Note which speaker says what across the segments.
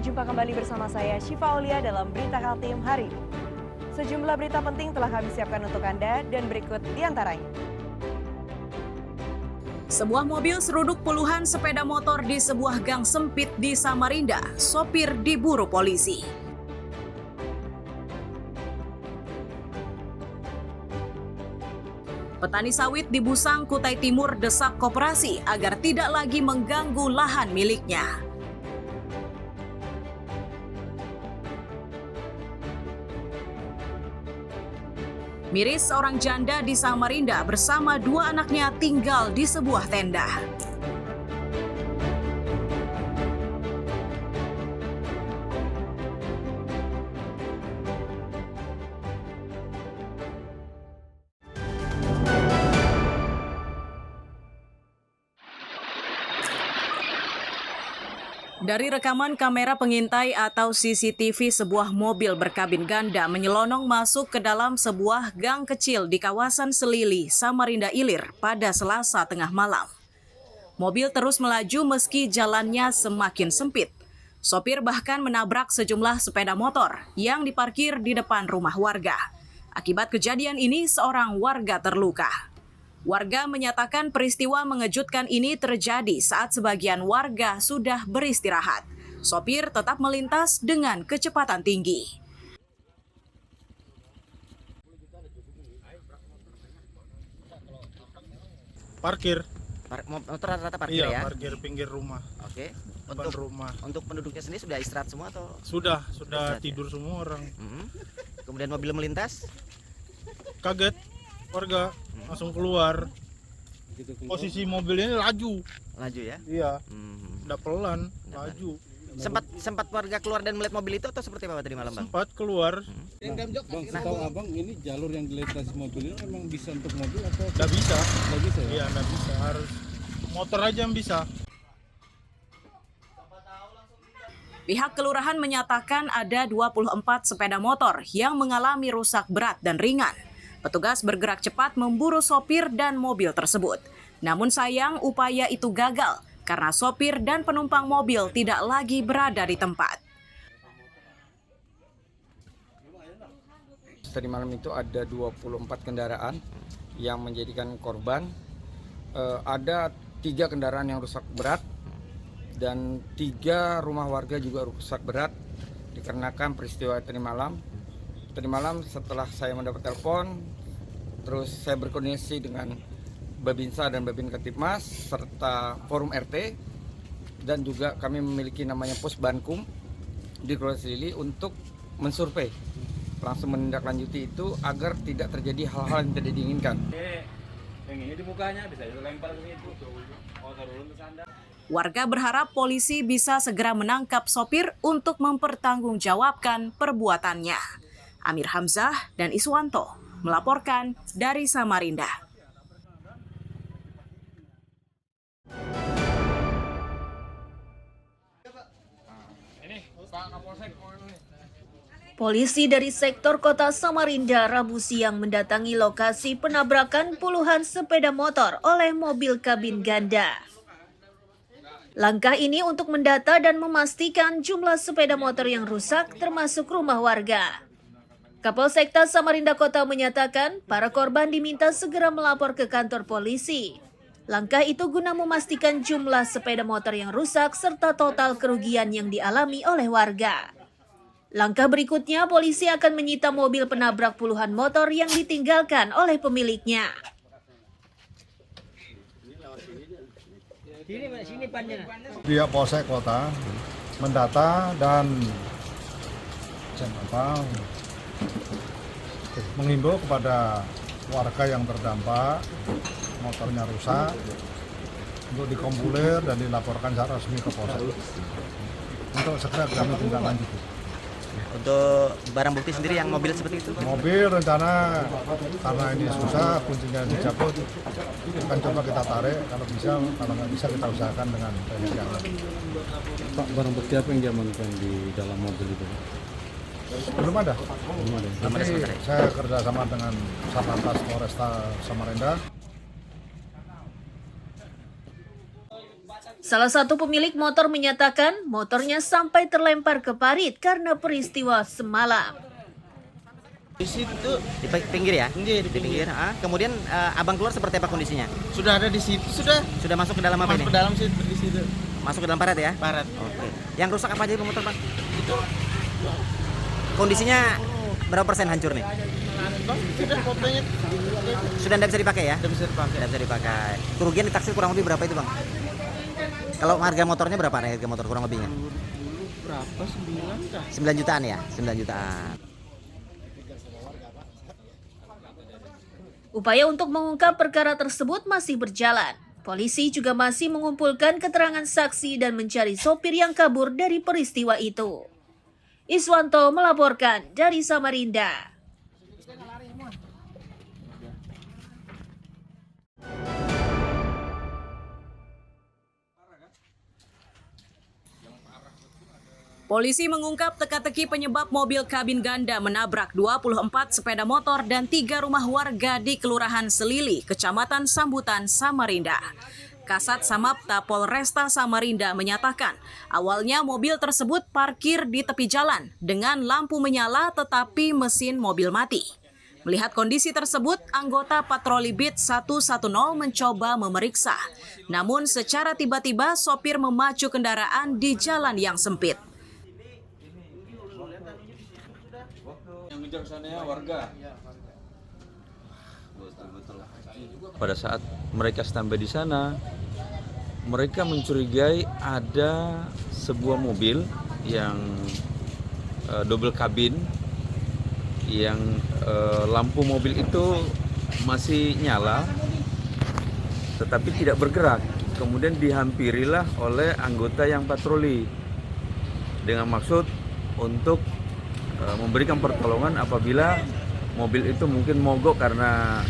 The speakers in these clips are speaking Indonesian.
Speaker 1: jumpa kembali bersama saya Syifa Aulia dalam Berita Kaltim hari ini. Sejumlah berita penting telah kami siapkan untuk Anda dan berikut diantaranya.
Speaker 2: Sebuah mobil seruduk puluhan sepeda motor di sebuah gang sempit di Samarinda. Sopir diburu polisi. Petani sawit di Busang, Kutai Timur desak koperasi agar tidak lagi mengganggu lahan miliknya. Miris, seorang janda di Samarinda bersama dua anaknya tinggal di sebuah tenda. Dari rekaman kamera pengintai atau CCTV, sebuah mobil berkabin ganda menyelonong masuk ke dalam sebuah gang kecil di kawasan Selili, Samarinda Ilir pada Selasa tengah malam. Mobil terus melaju meski jalannya semakin sempit. Sopir bahkan menabrak sejumlah sepeda motor yang diparkir di depan rumah warga. Akibat kejadian ini, seorang warga terluka. Warga menyatakan peristiwa mengejutkan ini terjadi saat sebagian warga sudah beristirahat. Sopir tetap melintas dengan kecepatan tinggi.
Speaker 3: Parkir.
Speaker 4: Motor rata-rata parkir
Speaker 3: Iya,
Speaker 4: ya?
Speaker 3: parkir pinggir rumah.
Speaker 4: Oke.
Speaker 3: Depan rumah.
Speaker 4: Untuk penduduknya sendiri sudah istirahat semua atau?
Speaker 3: Sudah
Speaker 4: Istirahat,
Speaker 3: tidur semua orang.
Speaker 4: Kemudian mobil melintas?
Speaker 3: Kaget warga langsung keluar. Posisi mobilnya laju.
Speaker 4: Laju ya?
Speaker 3: Iya, udah pelan, laju.
Speaker 4: Sempat warga keluar dan melihat mobil itu atau seperti apa tadi malam, Bang?
Speaker 3: Sempat keluar,
Speaker 5: Bang, setahu abang ini jalur yang dilintasi mobil ini memang bisa untuk mobil atau
Speaker 3: nggak bisa.
Speaker 5: nggak bisa ya?
Speaker 3: Iya, nggak bisa. Harus motor aja yang bisa.
Speaker 2: Pihak kelurahan menyatakan ada 24 sepeda motor yang mengalami rusak berat dan ringan. Petugas bergerak cepat memburu sopir dan mobil tersebut. Namun sayang, upaya itu gagal karena sopir dan penumpang mobil tidak lagi berada di tempat.
Speaker 6: Tadi malam itu ada 24 kendaraan yang menjadikan korban. Ada 3 kendaraan yang rusak berat dan 3 rumah warga juga rusak berat dikarenakan peristiwa tadi malam. Tadi malam setelah saya mendapat telepon, terus saya berkoordinasi dengan Babinsa dan Babin Ketipmas serta Forum RT, dan juga kami memiliki namanya Pos Bankum di Kelurahan Selili untuk mensurvei, langsung menindaklanjuti itu agar tidak terjadi hal-hal yang tidak diinginkan.
Speaker 5: Yang ini di mukanya bisa dilempar ke situ. Oh, turun ke sana.
Speaker 2: Warga berharap polisi bisa segera menangkap sopir untuk mempertanggungjawabkan perbuatannya. Amir Hamzah dan Iswanto melaporkan dari Samarinda.
Speaker 7: Polisi dari sektor kota Samarinda Rabu siang mendatangi lokasi penabrakan puluhan sepeda motor oleh mobil kabin ganda. Langkah ini untuk mendata dan memastikan jumlah sepeda motor yang rusak termasuk rumah warga. Kapolsekta Samarinda Kota menyatakan para korban diminta segera melapor ke kantor polisi. Langkah itu guna memastikan jumlah sepeda motor yang rusak serta total kerugian yang dialami oleh warga. Langkah berikutnya, polisi akan menyita mobil penabrak puluhan motor yang ditinggalkan oleh pemiliknya.
Speaker 5: Pihak Polsek Kota mendata dan menghimbau kepada warga yang terdampak motornya rusak untuk dikompuler dan dilaporkan secara resmi ke Polsek untuk segera kami tindak lanjuti.
Speaker 4: Untuk barang bukti sendiri yang mobil seperti itu?
Speaker 5: Mobil rencana karena ini susah kuncinya dicabut, akan coba kita tarik kalau bisa, kalau nggak bisa kita usahakan dengan teknik yang lain.
Speaker 8: Pak, barang bukti apa yang diamankan di dalam mobil itu?
Speaker 5: Belum ada.
Speaker 4: Belum ada
Speaker 5: Nanti
Speaker 4: sementara.
Speaker 5: saya kerjasama dengan Satlantas Polresta Samarinda.
Speaker 7: Salah satu pemilik motor menyatakan motornya sampai terlempar ke parit karena peristiwa semalam.
Speaker 3: Di situ
Speaker 4: Di pinggir ya?
Speaker 3: Pinggir,
Speaker 4: Di pinggir. Kemudian abang keluar seperti apa kondisinya?
Speaker 3: sudah ada di situ, sudah
Speaker 4: Sudah masuk ke dalam apa
Speaker 3: masuk
Speaker 4: ini?
Speaker 3: ke dalam situ di situ.
Speaker 4: Masuk ke dalam parit ya?
Speaker 3: Barat.
Speaker 4: Oke. Yang rusak apa aja itu motor, Bang?
Speaker 3: Itu
Speaker 4: Kondisinya berapa persen hancur nih?
Speaker 3: sudah fotonya
Speaker 4: Sudah tidak bisa dipakai ya?
Speaker 3: tidak bisa dipakai.
Speaker 4: Tidak bisa dipakai. Kerugian ditaksir kurang lebih berapa itu, Bang? Kalau harga motornya berapa nih, harga motor kurang lebihnya?
Speaker 3: Dulu berapa? 9 kah?
Speaker 4: 9 jutaan ya? 9 jutaan.
Speaker 7: Upaya untuk mengungkap perkara tersebut masih berjalan. Polisi juga masih mengumpulkan keterangan saksi dan mencari sopir yang kabur dari peristiwa itu. Iswanto melaporkan dari Samarinda.
Speaker 2: Polisi mengungkap teka-teki penyebab mobil kabin ganda menabrak 24 sepeda motor dan 3 rumah warga di Kelurahan Selili, Kecamatan Sambutan, Samarinda. Kasat Samapta Polresta Samarinda menyatakan, awalnya mobil tersebut parkir di tepi jalan dengan lampu menyala tetapi mesin mobil mati. Melihat kondisi tersebut, anggota patroli BIT 110 mencoba memeriksa. Namun secara tiba-tiba sopir memacu kendaraan di jalan yang sempit.
Speaker 8: Pada saat mereka standby di sana, mereka mencurigai ada sebuah mobil yang double kabin, yang lampu mobil itu masih nyala, tetapi tidak bergerak. Kemudian dihampirilah oleh anggota yang patroli dengan maksud untuk memberikan pertolongan apabila mobil itu mungkin mogok karena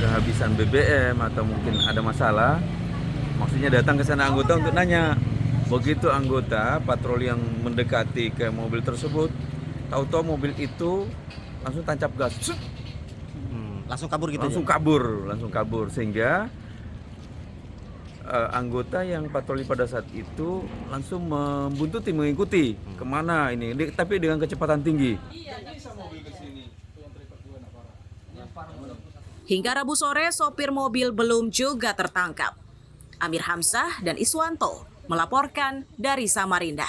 Speaker 8: kehabisan BBM atau mungkin ada masalah. Maksudnya datang ke sana anggota untuk nanya. Begitu anggota patroli yang mendekati ke mobil tersebut, tahu-tahu mobil itu langsung tancap gas.
Speaker 4: Langsung kabur gitu
Speaker 8: Langsung
Speaker 4: aja?
Speaker 8: langsung kabur sehingga anggota yang patroli pada saat itu langsung membuntuti, mengikuti kemana ini, tapi dengan kecepatan tinggi.
Speaker 2: Hingga Rabu sore, sopir mobil belum juga tertangkap. Amir Hamzah dan Iswanto melaporkan dari Samarinda.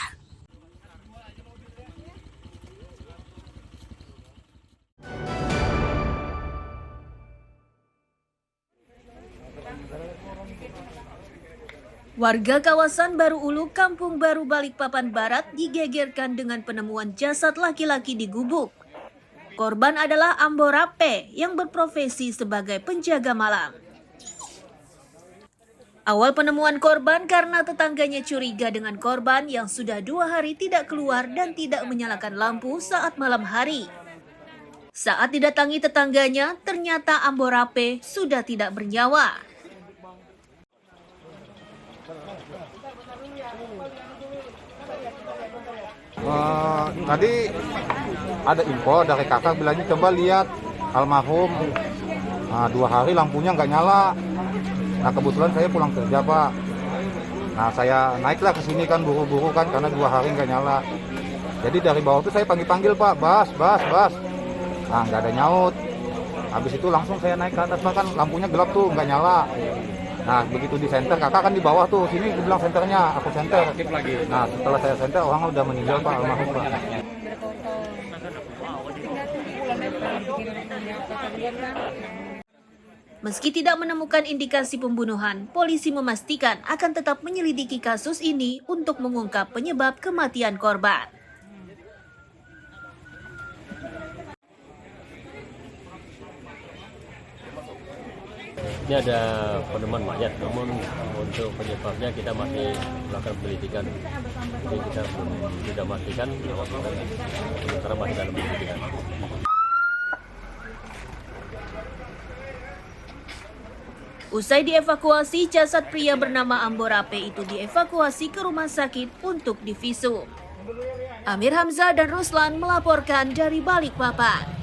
Speaker 7: Warga kawasan Baru Ulu, Kampung Baru, Balikpapan Barat digegerkan dengan penemuan jasad laki-laki di gubuk. Korban adalah Amborape yang berprofesi sebagai penjaga malam. Awal penemuan korban karena tetangganya curiga dengan korban yang sudah 2 hari tidak keluar dan tidak menyalakan lampu saat malam hari. Saat didatangi tetangganya, ternyata Amborape sudah tidak bernyawa.
Speaker 5: Tadi ada info dari kakak bilangnya coba lihat almarhum 2 hari lampunya nggak nyala. Nah kebetulan saya pulang kerja Pak. Nah saya naiklah ke sini kan buru-buru kan karena 2 hari nggak nyala. Jadi dari bawah tuh saya panggil-panggil Pak, bas. Nah nggak ada nyaut. Habis itu langsung saya naik ke atas Pak, kan lampunya gelap tuh nggak nyala. Nah begitu di senter, kakak kan di bawah tuh, sini gue bilang senternya, aku senter. Nah setelah saya senter, orang udah meninggal Pak, almarhum Pak.
Speaker 7: Meski tidak menemukan indikasi pembunuhan, polisi memastikan akan tetap menyelidiki kasus ini untuk mengungkap penyebab kematian korban.
Speaker 9: Ini ada penemuan mayat, namun untuk penyebabnya kita masih melakukan penyelidikan. Jadi kita sudah memastikan sementara masih dalam penyelidikan.
Speaker 7: Usai dievakuasi, jasad pria bernama Amborape itu dievakuasi ke rumah sakit untuk divisum. Amir Hamzah dan Ruslan melaporkan dari Balikpapan.